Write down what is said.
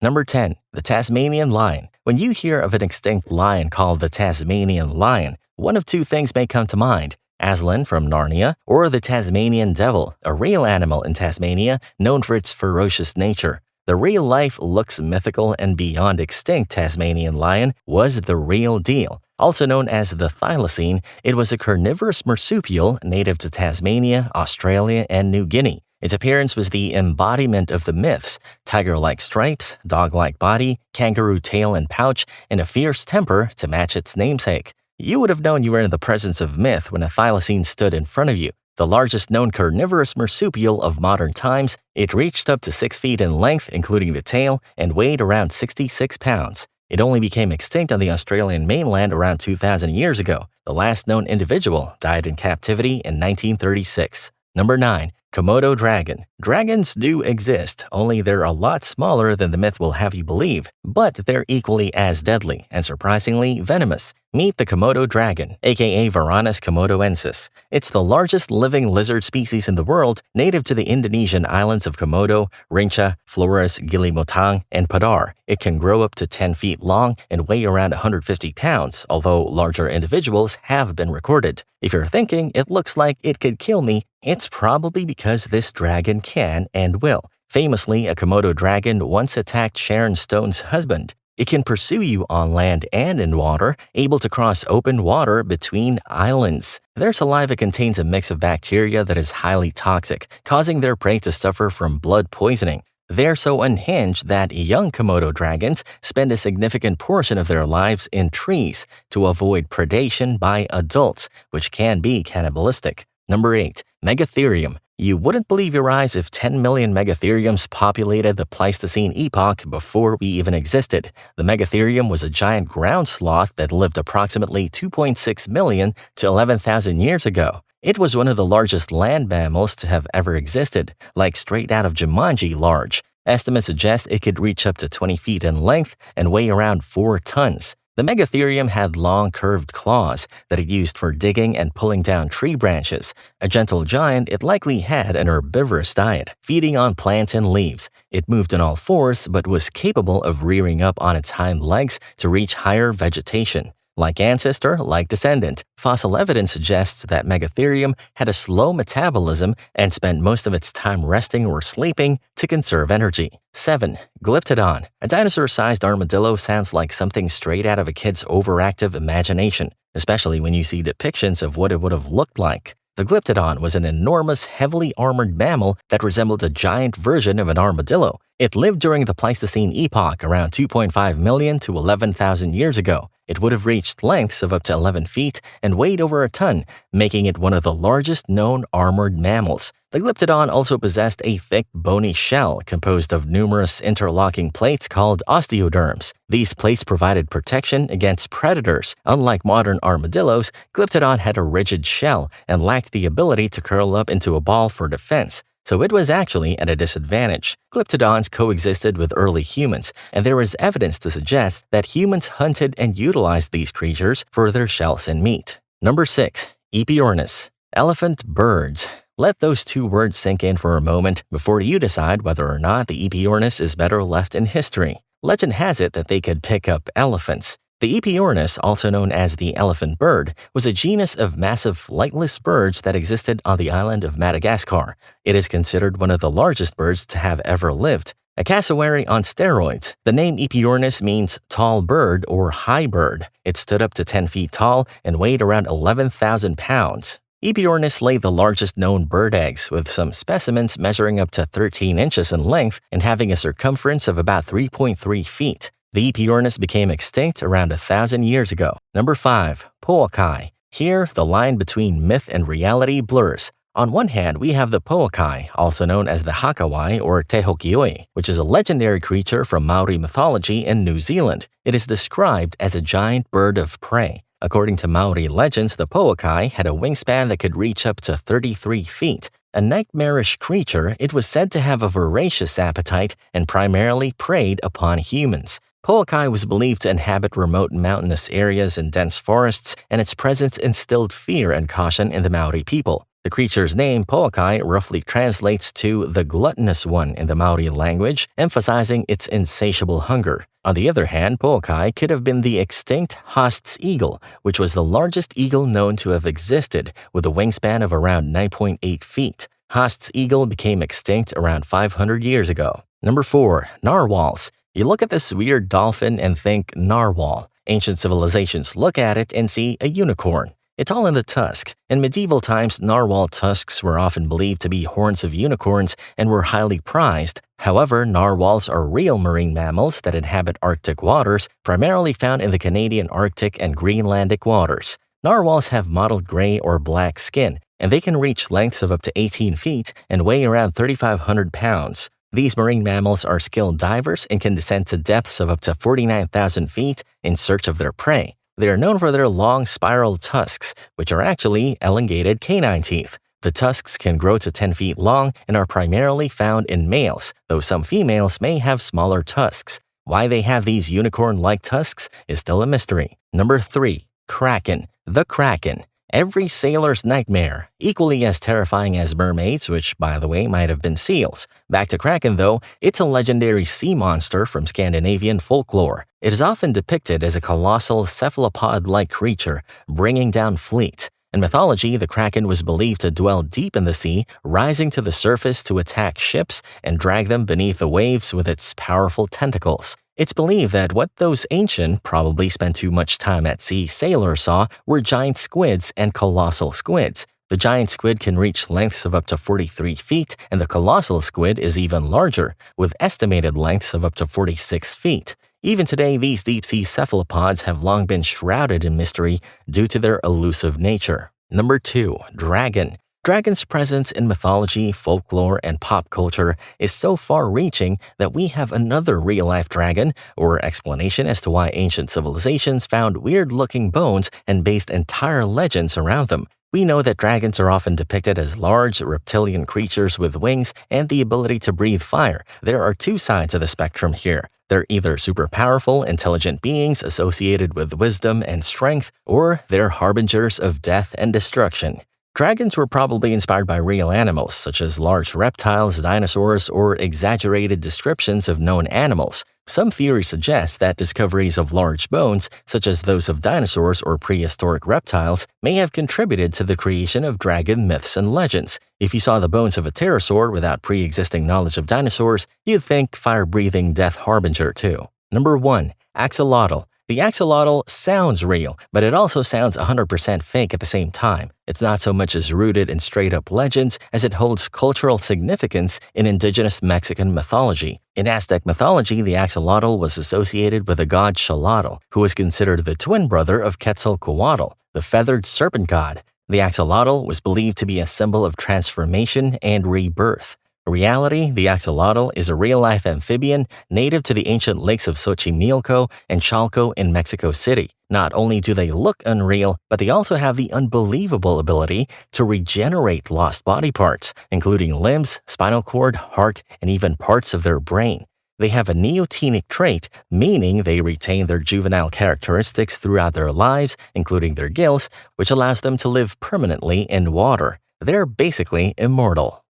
Number 10. The Tasmanian Lion. When you hear of an extinct lion called the Tasmanian Lion, one of two things may come to mind: Aslan from Narnia, or the Tasmanian Devil, a real animal in Tasmania known for its ferocious nature. The real-life looks mythical and beyond extinct Tasmanian lion was the real deal. Also known as the thylacine, it was a carnivorous marsupial native to Tasmania, Australia, and New Guinea. Its appearance was the embodiment of the myths: tiger-like stripes, dog-like body, kangaroo tail and pouch, and a fierce temper to match its namesake. You would have known you were in the presence of myth when a thylacine stood in front of you. The largest known carnivorous marsupial of modern times, it reached up to 6 feet in length, including the tail, and weighed around 66 pounds. It only became extinct on the Australian mainland around 2,000 years ago. The last known individual died in captivity in 1936. Number 9. Komodo Dragon. Dragons do exist, only they're a lot smaller than the myth will have you believe, but they're equally as deadly and surprisingly venomous. Meet the Komodo Dragon, aka Varanus komodoensis. It's the largest living lizard species in the world, native to the Indonesian islands of Komodo, Rinca, Flores, Gili Motang, and Padar. It can grow up to 10 feet long and weigh around 150 pounds, although larger individuals have been recorded. If you're thinking it looks like it could kill me, it's probably because this dragon can and will. Famously, a Komodo dragon once attacked Sharon Stone's husband. It can pursue you on land and in water, able to cross open water between islands. Their saliva contains a mix of bacteria that is highly toxic, causing their prey to suffer from blood poisoning. They're so unhinged that young Komodo dragons spend a significant portion of their lives in trees to avoid predation by adults, which can be cannibalistic. Number 8. Megatherium. You wouldn't believe your eyes if 10 million Megatheriums populated the Pleistocene epoch before we even existed. The Megatherium was a giant ground sloth that lived approximately 2.6 million to 11,000 years ago. It was one of the largest land mammals to have ever existed, like straight out of Jumanji large. Estimates suggest it could reach up to 20 feet in length and weigh around 4 tons. The Megatherium had long curved claws that it used for digging and pulling down tree branches. A gentle giant, it likely had an herbivorous diet, feeding on plants and leaves. It moved on all fours but was capable of rearing up on its hind legs to reach higher vegetation. Like ancestor, like descendant, fossil evidence suggests that Megatherium had a slow metabolism and spent most of its time resting or sleeping to conserve energy. 7. Glyptodon. A dinosaur-sized armadillo sounds like something straight out of a kid's overactive imagination, especially when you see depictions of what it would have looked like. The Glyptodon was an enormous, heavily armored mammal that resembled a giant version of an armadillo. It lived during the Pleistocene epoch around 2.5 million to 11,000 years ago. It would have reached lengths of up to 11 feet and weighed over a ton, making it one of the largest known armored mammals. The Glyptodon also possessed a thick, bony shell composed of numerous interlocking plates called osteoderms. These plates provided protection against predators. Unlike modern armadillos, Glyptodon had a rigid shell and lacked the ability to curl up into a ball for defense, so it was actually at a disadvantage. Glyptodons coexisted with early humans, and there is evidence to suggest that humans hunted and utilized these creatures for their shells and meat. Number 6. Epiornis. Elephant birds. Let those two words sink in for a moment before you decide whether or not the Epiornis is better left in history. Legend has it that they could pick up elephants. The Epiornis, also known as the elephant bird, was a genus of massive flightless birds that existed on the island of Madagascar. It is considered one of the largest birds to have ever lived. A cassowary on steroids. The name Epiornis means tall bird or high bird. It stood up to 10 feet tall and weighed around 11,000 pounds. Epiornis laid the largest known bird eggs, with some specimens measuring up to 13 inches in length and having a circumference of about 3.3 feet. The Epiornis became extinct around 1,000 years ago. Number 5. Pookai. Here, the line between myth and reality blurs. On one hand, we have the Pookai, also known as the Hakawai or Te Hokioi, which is a legendary creature from Maori mythology in New Zealand. It is described as a giant bird of prey. According to Maori legends, the Pookai had a wingspan that could reach up to 33 feet. A nightmarish creature, it was said to have a voracious appetite and primarily preyed upon humans. Pookai was believed to inhabit remote mountainous areas and dense forests, and its presence instilled fear and caution in the Maori people. The creature's name, Pookai, roughly translates to the gluttonous one in the Maori language, emphasizing its insatiable hunger. On the other hand, Pookai could have been the extinct Haast's eagle, which was the largest eagle known to have existed, with a wingspan of around 9.8 feet. Haast's eagle became extinct around 500 years ago. Number 4. Narwhals. You look at this weird dolphin and think narwhal. Ancient civilizations look at it and see a unicorn. It's all in the tusk. In medieval times, narwhal tusks were often believed to be horns of unicorns and were highly prized. However, narwhals are real marine mammals that inhabit Arctic waters, primarily found in the Canadian Arctic and Greenlandic waters. Narwhals have mottled gray or black skin, and they can reach lengths of up to 18 feet and weigh around 3,500 pounds. These marine mammals are skilled divers and can descend to depths of up to 49,000 feet in search of their prey. They are known for their long spiral tusks, which are actually elongated canine teeth. The tusks can grow to 10 feet long and are primarily found in males, though some females may have smaller tusks. Why they have these unicorn-like tusks is still a mystery. Number 3. Kraken. The Kraken. Every sailor's nightmare, equally as terrifying as mermaids, which, by the way, might have been seals. Back to Kraken, though, it's a legendary sea monster from Scandinavian folklore. It is often depicted as a colossal cephalopod-like creature, bringing down fleets. In mythology, the Kraken was believed to dwell deep in the sea, rising to the surface to attack ships and drag them beneath the waves with its powerful tentacles. It's believed that what those ancient, probably spent too much time at sea sailors saw were giant squids and colossal squids. The giant squid can reach lengths of up to 43 feet, and the colossal squid is even larger, with estimated lengths of up to 46 feet. Even today, these deep-sea cephalopods have long been shrouded in mystery due to their elusive nature. Number 2. Dragon. Dragon's presence in mythology, folklore, and pop culture is so far-reaching that we have another real-life dragon, or explanation as to why ancient civilizations found weird-looking bones and based entire legends around them. We know that dragons are often depicted as large, reptilian creatures with wings and the ability to breathe fire. There are two sides of the spectrum here. They're either super powerful, intelligent beings associated with wisdom and strength, or they're harbingers of death and destruction. Dragons were probably inspired by real animals, such as large reptiles, dinosaurs, or exaggerated descriptions of known animals. Some theories suggest that discoveries of large bones, such as those of dinosaurs or prehistoric reptiles, may have contributed to the creation of dragon myths and legends. If you saw the bones of a pterosaur without pre-existing knowledge of dinosaurs, you'd think fire-breathing death harbinger too. Number 1. Axolotl. The axolotl sounds real, but it also sounds 100% fake at the same time. It's not so much as rooted in straight-up legends as it holds cultural significance in indigenous Mexican mythology. In Aztec mythology, the axolotl was associated with the god Xolotl, who was considered the twin brother of Quetzalcoatl, the feathered serpent god. The axolotl was believed to be a symbol of transformation and rebirth. In reality, the axolotl is a real-life amphibian native to the ancient lakes of Xochimilco and Chalco in Mexico City. Not only do they look unreal, but they also have the unbelievable ability to regenerate lost body parts, including limbs, spinal cord, heart, and even parts of their brain. They have a neotenic trait, meaning they retain their juvenile characteristics throughout their lives, including their gills, which allows them to live permanently in water. They're basically immortal.